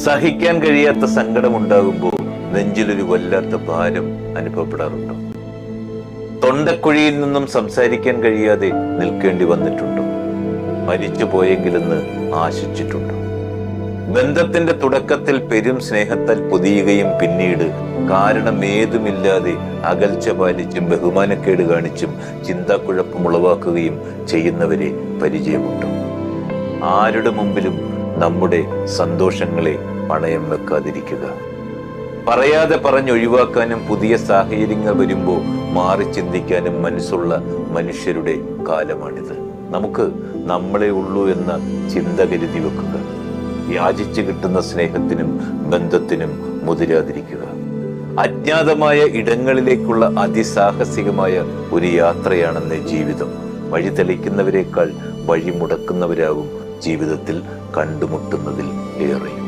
സഹിക്കാൻ കഴിയാത്ത സങ്കടമുണ്ടാകുമ്പോൾ നെഞ്ചിലൊരു വല്ലാത്ത ഭാരം അനുഭവപ്പെടാറുണ്ടോ? തൊണ്ടക്കുഴിയിൽ നിന്നും സംസാരിക്കാൻ കഴിയാതെ നിൽക്കേണ്ടി വന്നിട്ടുണ്ടോ? മരിച്ചു പോയെങ്കിലെന്ന് ആശിച്ചിട്ടുണ്ടോ? ബന്ധത്തിന്റെ തുടക്കത്തിൽ പെരും സ്നേഹത്താൽ പൊതിയുകയും പിന്നീട് കാരണമേതുമില്ലാതെ അകൽച്ച പാലിച്ചും ബഹുമാനക്കേട് കാണിച്ചും ചിന്താക്കുഴപ്പം ഉളവാക്കുകയും ചെയ്യുന്നവരെ പരിചയമുണ്ടോ? ആരുടെ മുമ്പിലും നമ്മുടെ സന്തോഷങ്ങളെ പണയം വെക്കാതിരിക്കുക. പറയാതെ പറഞ്ഞൊഴിവാക്കാനും പുതിയ സാഹചര്യങ്ങൾ വരുമ്പോൾ മാറി ചിന്തിക്കാനും മനസ്സുള്ള മനുഷ്യരുടെ കാലമാണിത്. നമുക്ക് നമ്മളെ ഉള്ളൂ എന്ന ചിന്ത കരുതി വെക്കുക. യാചിച്ചു കിട്ടുന്ന സ്നേഹത്തിനും ബന്ധത്തിനും മുതിരാതിരിക്കുക. അജ്ഞാതമായ ഇടങ്ങളിലേക്കുള്ള അതിസാഹസികമായ ഒരു യാത്രയാണെന്ന് ജീവിതം. വഴി തെളിക്കുന്നവരെക്കാൾ വഴി മുടക്കുന്നവരാകും ജീവിതത്തിൽ കണ്ടുമുട്ടുന്നതിൽ ഏറെ.